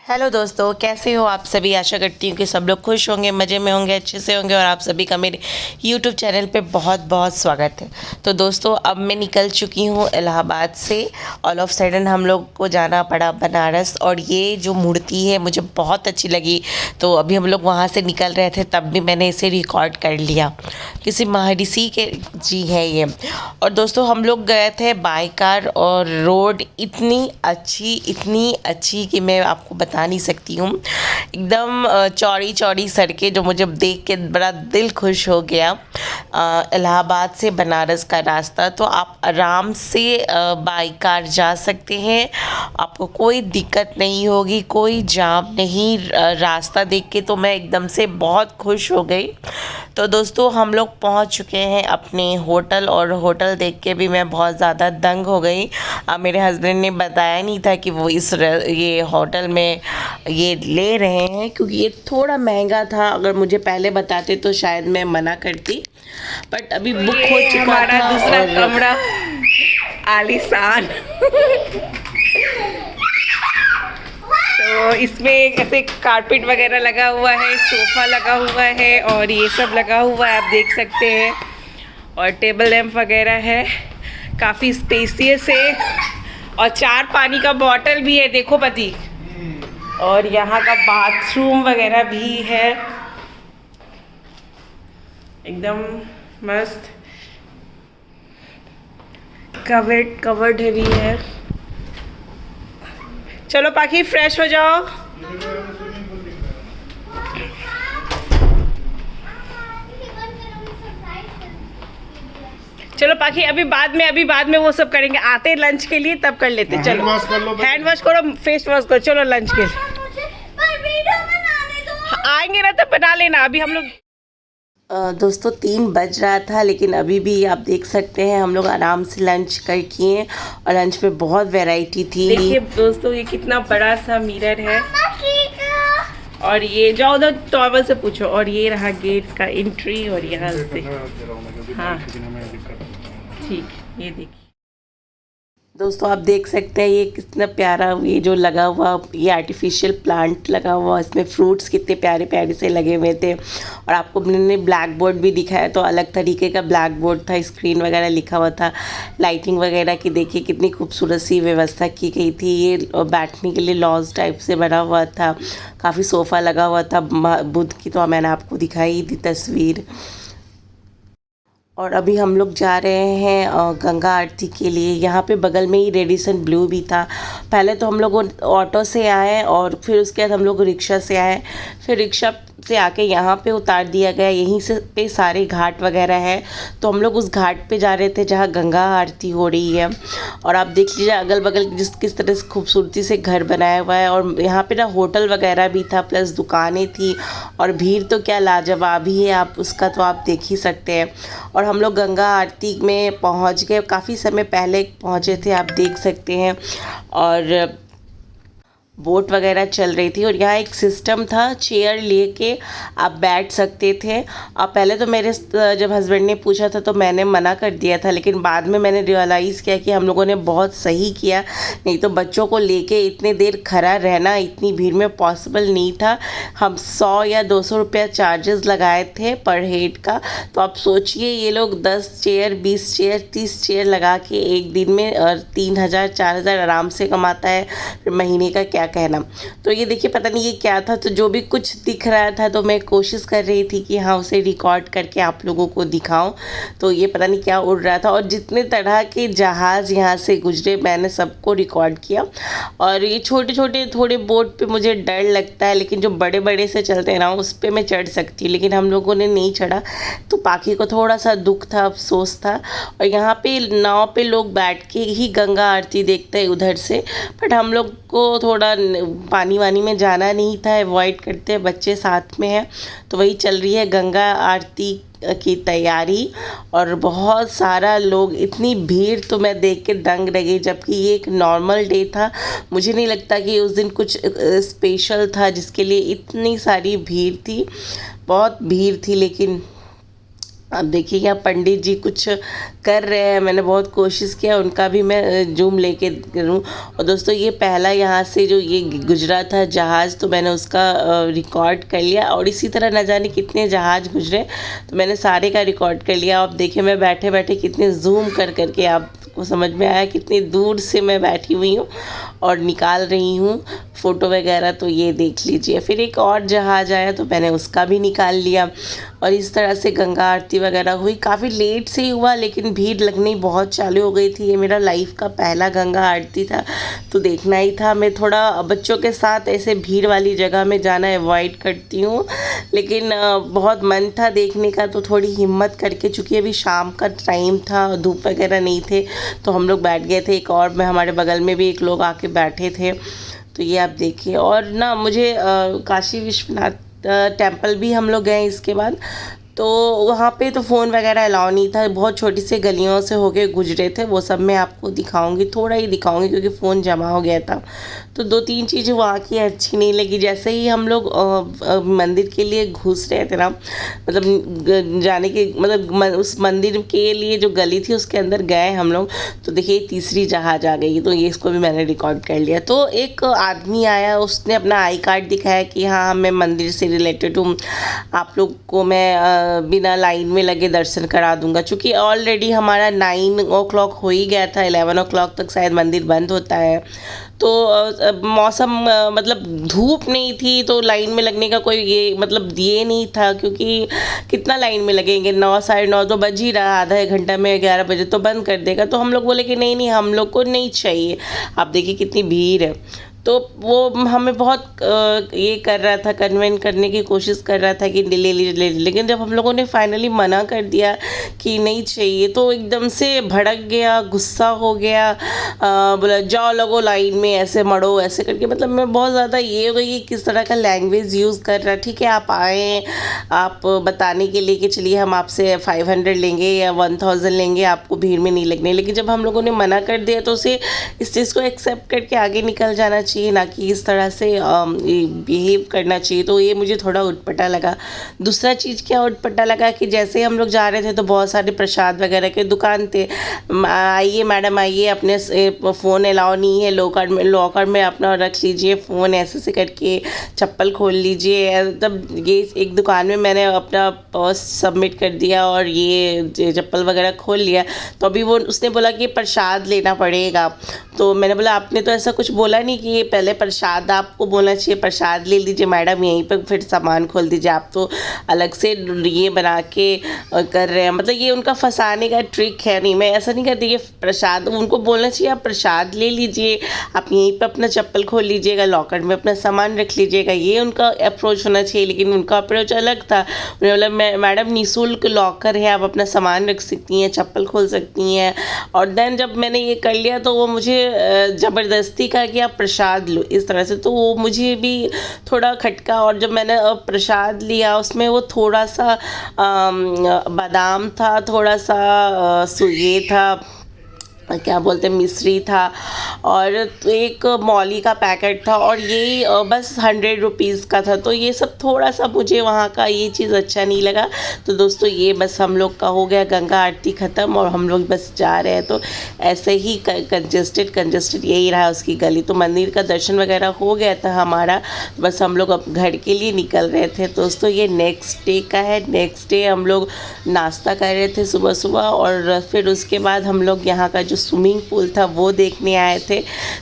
Hello दोस्तों, कैसे हो आप सभी। आशा करती हूँ कि सब लोग खुश होंगे, मज़े में होंगे, अच्छे से होंगे और आप सभी का मेरे यूट्यूब चैनल पे बहुत बहुत स्वागत है। तो दोस्तों, अब मैं निकल चुकी हूँ इलाहाबाद से। ऑल ऑफ सडन हम लोग को जाना पड़ा बनारस और ये जो मूर्ति है मुझे बहुत अच्छी लगी। तो अभी हम लोग वहाँ से निकल रहे थे, तब भी मैंने इसे रिकॉर्ड कर लिया। किसी महर्षि के जी है ये। और दोस्तों, हम लोग गए थे बाय कार और रोड इतनी अच्छी कि मैं आपको बता नहीं सकती हूँ। एकदम चौड़ी चौड़ी सड़कें, जो मुझे देख के बड़ा दिल खुश हो गया। इलाहाबाद से बनारस का रास्ता, तो आप आराम से बाई कार जा सकते हैं। आपको कोई दिक्कत नहीं होगी, कोई जाम नहीं। रास्ता देख के तो मैं एकदम से बहुत खुश हो गई। तो दोस्तों, हम लोग पहुंच चुके हैं अपने होटल और होटल देख के भी मैं बहुत ज़्यादा दंग हो गई। मेरे हस्बैंड ने बताया नहीं था कि वो ये होटल में ये ले रहे हैं, क्योंकि ये थोड़ा महंगा था। अगर मुझे पहले बताते तो शायद मैं मना करती, बट अभी बुक हो चुका था। दूसरा कमरा आलीशान। तो इसमें ऐसे कारपेट वगैरह लगा हुआ है, सोफ़ा लगा हुआ है और ये सब लगा हुआ है, आप देख सकते हैं। और टेबल लैंप वगैरह है, काफ़ी स्पेसियस है। और 4 पानी का बॉटल भी है, देखो पति। और यहाँ का बाथरूम वगैरह भी है, एकदम मस्त। कवर्ड भी है। चलो पाखी, फ्रेश हो जाओ। चलो पाखी, अभी बाद में वो सब करेंगे। आते लंच के लिए तब कर लेते। चलो हैंड वॉश करो, फेस वॉश करो। चलो लंच के लिए आएंगे ना, तब बना लेना। अभी हम लोग दोस्तों 3 बज रहा था, लेकिन अभी भी आप देख सकते हैं हम लोग आराम से लंच कर किए। और लंच में बहुत वैरायटी थी। देखिए दोस्तों, ये कितना बड़ा सा मिरर है। और ये जाओ उधर टॉवल से पूछो। और ये रहा गेट का एंट्री। और यहाँ से हाँ ठीक, ये देखिए दोस्तों, आप देख सकते हैं ये कितना प्यारा, ये जो लगा हुआ ये आर्टिफिशियल प्लांट लगा हुआ, इसमें फ्रूट्स कितने प्यारे प्यारे से लगे हुए थे। और आपको मैंने ब्लैक बोर्ड भी दिखाया, तो अलग तरीके का ब्लैक बोर्ड था, स्क्रीन वगैरह लिखा हुआ था। लाइटिंग वगैरह की देखिए कितनी खूबसूरत सी व्यवस्था की गई थी। ये बैठने के लिए लॉज टाइप से बना हुआ था, काफ़ी सोफ़ा लगा हुआ था। बुद्ध की तो मैंने आपको दिखाई थी तस्वीर। और अभी हम लोग जा रहे हैं गंगा आरती के लिए। यहाँ पे बगल में ही रेडिसन ब्लू भी था। पहले तो हम लोग ऑटो से आए और फिर उसके बाद हम लोग रिक्शा से आए। फिर रिक्शा से आके यहाँ पे उतार दिया गया। यहीं से पे सारे घाट वगैरह है, तो हम लोग उस घाट पे जा रहे थे जहाँ गंगा आरती हो रही है। और आप देख लीजिए अगल बगल किस तरह से खूबसूरती से घर बनाया हुआ है। और यहाँ पे ना होटल वगैरह भी था, प्लस दुकानें थी। और भीड़ तो क्या लाजवाब ही है, आप उसका तो आप देख ही सकते हैं। और हम लोग गंगा आरती में पहुँच गए, काफ़ी समय पहले पहुँचे थे, आप देख सकते हैं। और बोट वगैरह चल रही थी। और यहाँ एक सिस्टम था, चेयर लेके आप बैठ सकते थे। अब पहले तो मेरे जब हस्बैंड ने पूछा था तो मैंने मना कर दिया था, लेकिन बाद में मैंने रियलाइज़ किया कि हम लोगों ने बहुत सही किया। नहीं तो बच्चों को लेके इतने देर खड़ा रहना इतनी भीड़ में पॉसिबल नहीं था। हम 100 या 200 रुपया चार्जेस लगाए थे पर हेड का। तो आप सोचिए, ये लोग 10 चेयर, 20 चेयर, 30 चेयर लगा के एक दिन में 3000 4000 आराम से कमाता है। फिर महीने का क्या कहना। तो ये देखिए, पता नहीं ये क्या था। तो जो भी कुछ दिख रहा था तो मैं कोशिश कर रही थी कि हाँ उसे रिकॉर्ड करके आप लोगों को दिखाऊं। तो ये पता नहीं क्या उड़ रहा था। और जितने तरह के जहाज़ यहाँ से गुजरे मैंने सबको रिकॉर्ड किया। और ये छोटे छोटे थोड़े बोट पे मुझे डर लगता है, लेकिन जो बड़े बड़े से चलते हैं ना उस पर मैं चढ़ सकती हूँ। लेकिन हम लोगों ने नहीं चढ़ा, तो पाखी को थोड़ा सा दुख था, अफसोस था। और यहाँ पे नाव पे लोग बैठ के ही गंगा आरती देखते हैं उधर से। बट हम लोग को थोड़ा पानी वानी में जाना नहीं था, अवॉइड करते हैं, बच्चे साथ में हैं। तो वही चल रही है गंगा आरती की तैयारी। और बहुत सारा लोग, इतनी भीड़ तो मैं देख के दंग रह गई। जबकि ये एक नॉर्मल डे था, मुझे नहीं लगता कि उस दिन कुछ स्पेशल था जिसके लिए इतनी सारी भीड़ थी। बहुत भीड़ थी, लेकिन अब देखिए क्या पंडित जी कुछ कर रहे हैं, मैंने बहुत कोशिश किया उनका भी मैं जूम लेके करूं। और दोस्तों ये पहला यहाँ से जो ये गुजरा था जहाज़, तो मैंने उसका रिकॉर्ड कर लिया। और इसी तरह न जाने कितने जहाज़ गुजरे, तो मैंने सारे का रिकॉर्ड कर लिया। अब देखिए मैं बैठे बैठे कितने जूम कर करके आपको समझ में आया कितनी दूर से मैं बैठी हुई हूँ और निकाल रही हूँ फ़ोटो वगैरह। तो ये देख लीजिए। फिर एक और जहाज़ आया तो मैंने उसका भी निकाल लिया। और इस तरह से गंगा आरती वगैरह हुई। काफ़ी लेट से ही हुआ लेकिन भीड़ लगनी बहुत चालू हो गई थी। ये मेरा लाइफ का पहला गंगा आरती था तो देखना ही था। मैं थोड़ा बच्चों के साथ ऐसे भीड़ वाली जगह में जाना अवॉइड करती हूँ, लेकिन बहुत मन था देखने का तो थोड़ी हिम्मत करके, चूँकि अभी शाम का टाइम था, धूप वगैरह नहीं थे, तो हम लोग बैठ गए थे। एक और में हमारे बगल में भी एक लोग आके बैठे थे। तो ये आप देखिए। और ना मुझे काशी विश्वनाथ टेम्पल भी हम लोग गए इसके बाद। तो वहाँ पे तो फ़ोन वगैरह अलाउ नहीं था, बहुत छोटी सी गलियों से होके गुजरे थे। वो सब मैं आपको दिखाऊंगी, थोड़ा ही दिखाऊंगी क्योंकि फ़ोन जमा हो गया था। तो 2-3 चीज़ें वहाँ की अच्छी नहीं लगी। जैसे ही हम लोग मंदिर के लिए घुस रहे थे ना, मतलब जाने के मतलब उस मंदिर के लिए जो गली थी उसके अंदर गए हम लोग, तो देखिए तीसरी जहाज़ आ गई। तो ये इसको भी मैंने रिकॉर्ड कर लिया। तो एक आदमी आया, उसने अपना आई कार्ड दिखाया कि हाँ मैं मंदिर से रिलेटेड हूँ, आप लोग को मैं बिना लाइन में लगे दर्शन करा दूंगा। चूँकि ऑलरेडी हमारा 9 o'clock हो ही गया था, 11 o'clock तक शायद मंदिर बंद होता है। तो मौसम मतलब धूप नहीं थी तो लाइन में लगने का कोई ये मतलब ये नहीं था, क्योंकि कितना लाइन में लगेंगे, 9 साढ़े 9 तो बज ही रहा, आधा एक घंटा में 11 बजे तो बंद कर देगा। तो हम लोग बोले कि नहीं नहीं हम लोग को नहीं चाहिए। आप देखिए कितनी भीड़ है। तो वो हमें बहुत ये कर रहा था, कन्वेंस करने की कोशिश कर रहा था कि ले ले, लेकिन जब हम लोगों ने फाइनली मना कर दिया कि नहीं चाहिए तो एकदम से भड़क गया, गुस्सा हो गया। बोला जाओ लगो लाइन में, ऐसे मड़ो ऐसे करके। मतलब मैं बहुत ज़्यादा ये हो गई कि किस तरह का लैंग्वेज यूज़ कर रहा। ठीक है आप आए, आप बताने के लिए कि चलिए हम आपसे 500 लेंगे या 1000 लेंगे, आपको भीड़ में नहीं लगने। लेकिन जब हम लोगों ने मना कर दिया तो उसे इस चीज़ को एक्सेप्ट करके आगे निकल जाना चाहिए, ना कि इस तरह से बिहेव करना चाहिए। तो ये मुझे थोड़ा उटपटा लगा। दूसरा चीज़ क्या उटपटा लगा कि जैसे हम लोग जा रहे थे तो बहुत सारे प्रसाद वगैरह के दुकान थे। आइए मैडम आइए, अपने फ़ोन अलाउ नहीं है, लॉकर में अपना रख लीजिए फ़ोन, ऐसे से करके चप्पल खोल लीजिए। तब ये एक दुकान में मैंने अपना पर्स सबमिट कर दिया और ये चप्पल वगैरह खोल लिया। तो अभी वो उसने बोला कि प्रसाद लेना पड़ेगा। तो मैंने बोला आपने तो ऐसा कुछ बोला नहीं कि ये पहले प्रसाद आपको बोलना चाहिए, प्रसाद ले लीजिए मैडम, यहीं पर फिर सामान खोल दीजिए। आप तो अलग से ये बना के कर रहे हैं। मतलब ये उनका फंसाने का ट्रिक है। नहीं, मैं ऐसा नहीं करती। ये प्रसाद उनको बोलना चाहिए आप प्रसाद ले लीजिए, आप यहीं पर अपना चप्पल खोल लीजिएगा, लॉकर में अपना सामान रख लीजिएगा, ये उनका अप्रोच होना चाहिए। लेकिन उनका अप्रोच अलग था। उन्होंने बोला मैडम निःशुल्क लॉकर है, आप अपना सामान रख सकती हैं, चप्पल खोल सकती हैं। और देन जब मैंने ये कर लिया तो वो मुझे ज़बरदस्ती कहा कि आप प्रसाद लो, इस तरह से। तो वो मुझे भी थोड़ा खटका। और जब मैंने प्रसाद लिया उसमें वो थोड़ा सा बादाम था, थोड़ा सा ये था, क्या बोलते हैं, मिश्री था, और एक मौली का पैकेट था, और ये बस 100 रुपीज़ का था। तो ये सब थोड़ा सा मुझे वहाँ का ये चीज़ अच्छा नहीं लगा। तो दोस्तों ये बस हम लोग का हो गया गंगा आरती ख़त्म और हम लोग बस जा रहे हैं। तो ऐसे ही कंजस्टेड यही रहा उसकी गली। तो मंदिर का दर्शन वगैरह हो गया था हमारा, बस हम लोग अब घर के लिए निकल रहे थे। दोस्तों ये नेक्स्ट डे का है। नेक्स्ट डे हम लोग नाश्ता कर रहे थे सुबह सुबह, और फिर उसके बाद हम लोग यहाँ का जो स्विमिंग पूल था वो देखने आए थे।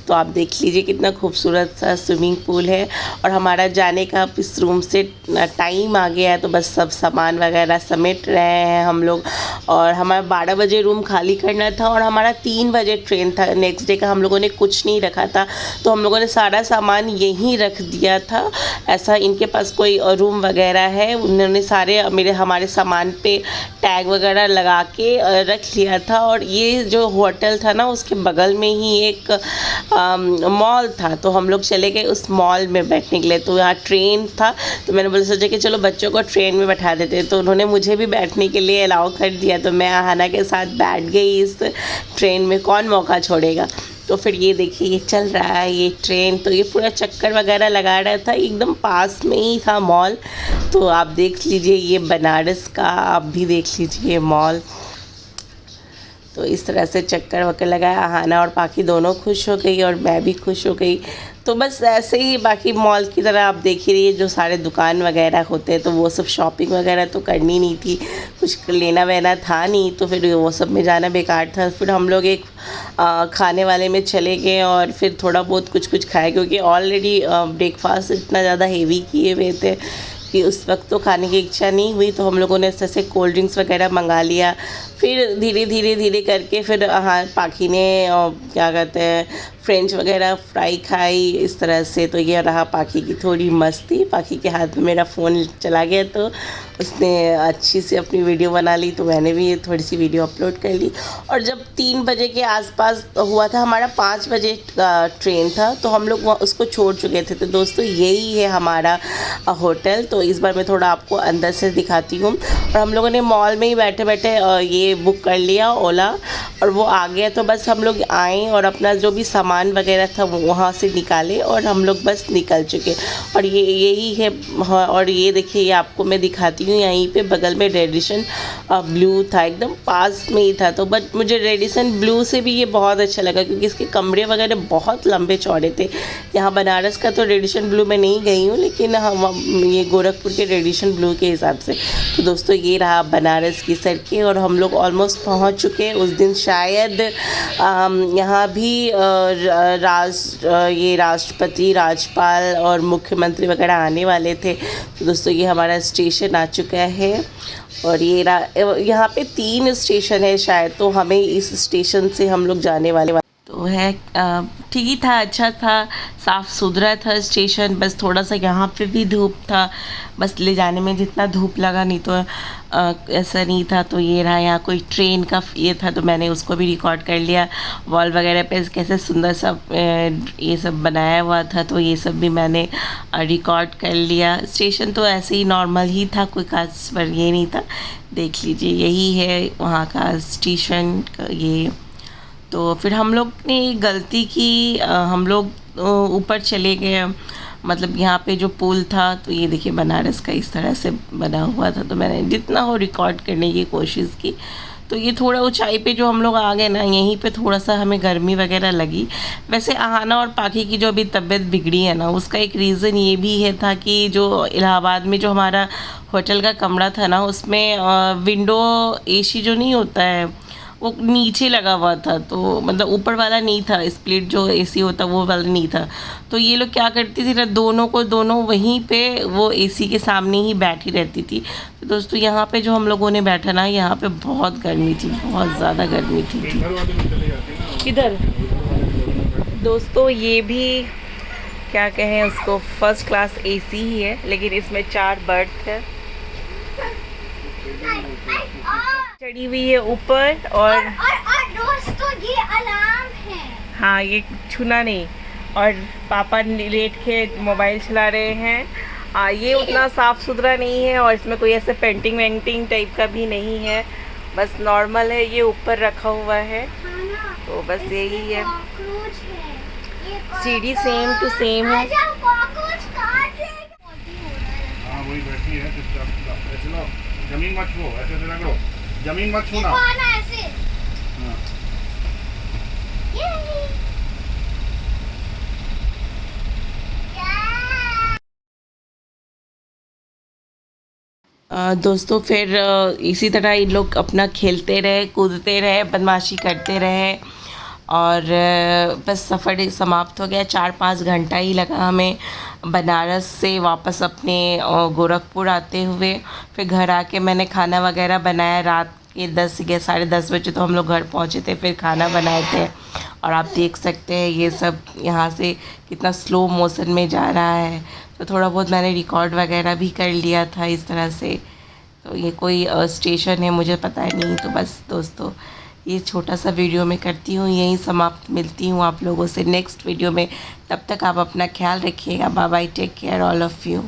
तो आप देख लीजिए कितना खूबसूरत सा स्विमिंग पूल है। और हमारा जाने का इस रूम से टाइम आ गया है, तो बस सब सामान वगैरह समेट रहे हैं हम लोग। और हमारा 12 बजे रूम खाली करना था और हमारा 3 बजे ट्रेन था नेक्स्ट डे का। हम लोगों ने कुछ नहीं रखा था, तो हम लोगों ने सारा सामान यहीं रख दिया था। ऐसा इनके पास कोई रूम वगैरह है, उन्होंने सारे हमारे सामान पे टैग वगैरह लगा के रख लिया था। और ये जो होटल था ना उसके बगल में ही एक मॉल था, तो हम लोग चले गए उस मॉल में बैठने के लिए। तो यहाँ ट्रेन था, तो मैंने बोला सोचा कि चलो बच्चों को ट्रेन में बैठा देते। तो उन्होंने मुझे भी बैठने के लिए अलाउ कर दिया, तो मैं आहाना के साथ बैठ गई इस ट्रेन में, कौन मौका छोड़ेगा। तो फिर ये देखिए ये चल रहा है ये ट्रेन। तो ये पूरा चक्कर वगैरह लगा रहा था, एकदम पास में ही था मॉल। तो आप देख लीजिए ये बनारस का, आप भी देख लीजिए मॉल। तो इस तरह से चक्कर वक्कर लगाया, अहाना और पाकी दोनों खुश हो गई और मैं भी खुश हो गई। तो बस ऐसे ही बाकी मॉल की तरह आप देख ही रही है, जो सारे दुकान वगैरह होते हैं तो वो सब शॉपिंग वगैरह तो करनी नहीं थी, कुछ लेना वहना था नहीं, तो फिर वो सब में जाना बेकार था। फिर हम लोग एक खाने वाले में चले गए और फिर थोड़ा बहुत कुछ खाए, क्योंकि ऑलरेडी ब्रेकफास्ट इतना ज़्यादा हेवी किए हुए थे कि उस वक्त तो खाने की इच्छा नहीं हुई। तो हम लोगों ने इस तरह से कोल्ड ड्रिंक्स वगैरह मंगा लिया। फिर धीरे करके फिर पाखी ने क्या कहते हैं फ्रेंच वगैरह फ्राई खाई इस तरह से। तो ये रहा पाखी की थोड़ी मस्ती। पाखी के हाथ में मेरा फ़ोन चला गया तो उसने अच्छी सी अपनी वीडियो बना ली, तो मैंने भी थोड़ी सी वीडियो अपलोड कर ली। और जब 3 बजे के आसपास हुआ था, हमारा 5 बजे ट्रेन था, तो हम लोग वहाँ उसको छोड़ चुके थे। तो दोस्तों यही है हमारा होटल। तो इस बार मैं थोड़ा आपको अंदर से दिखाती हूँ। और हम लोगों ने मॉल में ही बैठे बैठे ये बुक कर लिया ओला, और वो आ गया। तो बस हम लोग आए और अपना जो भी सामान वगैरह था वो वहाँ से निकाले और हम लोग बस निकल चुके। और ये यही है। और ये देखिए, ये आपको मैं दिखाती हूँ, यहीं पे बगल में रेडिसन ब्लू था, एकदम पास में ही था। तो बट मुझे रेडिसन ब्लू से भी ये बहुत अच्छा लगा, क्योंकि इसके कमरे वगैरह बहुत लंबे चौड़े थे। यहाँ बनारस का तो रेडिसन ब्लू में नहीं गई हूँ, लेकिन हम ये गोरखपुर के रेडिसन ब्लू के हिसाब से। तो दोस्तों ये रहा बनारस की सड़कें, और हम लोग ऑलमोस्ट पहुँच चुके। उस दिन शायद यहाँ भी ये राष्ट्रपति, राज्यपाल और मुख्यमंत्री वगैरह आने वाले थे। तो दोस्तों ये हमारा स्टेशन आ चुका है। और ये यहाँ पे 3 स्टेशन है शायद, तो हमें इस स्टेशन से हम लोग जाने वाले तो है। ठीक ही था, अच्छा था, साफ़ सुथरा था स्टेशन। बस थोड़ा सा यहाँ पे भी धूप था, बस ले जाने में जितना धूप लगा, नहीं तो ऐसा नहीं था। तो ये रहा, यहाँ कोई ट्रेन का ये था, तो मैंने उसको भी रिकॉर्ड कर लिया। वॉल वगैरह पे कैसे सुंदर सा ये सब बनाया हुआ था, तो ये सब भी मैंने रिकॉर्ड कर लिया। स्टेशन तो ऐसे ही नॉर्मल ही था, कोई खास पर ये नहीं था। देख लीजिए यही है वहाँ का स्टेशन ये। तो फिर हम लोग ने गलती की, हम लोग ऊपर चले गए, मतलब यहाँ पे जो पुल था, तो ये देखिए बनारस का इस तरह से बना हुआ था। तो मैंने जितना हो रिकॉर्ड करने की कोशिश की। तो ये थोड़ा ऊंचाई पे जो हम लोग आ गए ना, यहीं पे थोड़ा सा हमें गर्मी वगैरह लगी। वैसे अहाना और पाखी की जो अभी तबीयत बिगड़ी है ना, उसका एक रीज़न ये भी है था कि जो इलाहाबाद में जो हमारा होटल का कमरा था ना, उसमें विंडो एसी जो नहीं होता है वो नीचे लगा हुआ था। तो मतलब ऊपर वाला नहीं था, स्प्लिट जो एसी होता वो वाला नहीं था। तो ये लोग क्या करती थी ना, दोनों वहीं पे वो एसी के सामने ही बैठी रहती थी। तो दोस्तों यहाँ पे जो हम लोगों ने बैठा ना, यहाँ पे बहुत गर्मी थी, बहुत ज़्यादा गर्मी थी। किधर दोस्तों ये भी क्या कहें उसको, फर्स्ट क्लास एसी ही है, लेकिन इसमें 4 बर्थ है। चढ़ी हुई है ऊपर। और दोस्तों ये अलार्म है। हाँ, ये छूना नहीं। और पापा लेट के मोबाइल चला रहे हैं। ये उतना साफ़ सुथरा नहीं है, और इसमें कोई ऐसे पेंटिंग वेंटिंग टाइप का भी नहीं है, बस नॉर्मल है। ये ऊपर रखा हुआ है, तो बस यही है। सीढ़ी सेम टू सेम है। जमीन मत छू, ऐसे से रखो, जमीन मत छूना। दोस्तों फिर इसी तरह इन लोग अपना खेलते रहे, कूदते रहे, बदमाशी करते रहे, और बस सफ़र समाप्त हो गया। 4-5 घंटा ही लगा हमें बनारस से वापस अपने गोरखपुर आते हुए। फिर घर आके मैंने खाना वगैरह बनाया। रात के 10 या 10:30 बजे तो हम लोग घर पहुँचे थे, फिर खाना बनाए थे। और आप देख सकते हैं ये सब यहाँ से कितना स्लो मोशन में जा रहा है। तो थोड़ा बहुत मैंने रिकॉर्ड वगैरह भी कर लिया था इस तरह से। तो ये कोई स्टेशन है मुझे पता नहीं। तो बस दोस्तों ये छोटा सा वीडियो मैं करती हूँ, यहीं समाप्त। मिलती हूँ आप लोगों से नेक्स्ट वीडियो में। तब तक आप अपना ख्याल रखिएगा। Bye bye, take care all of you.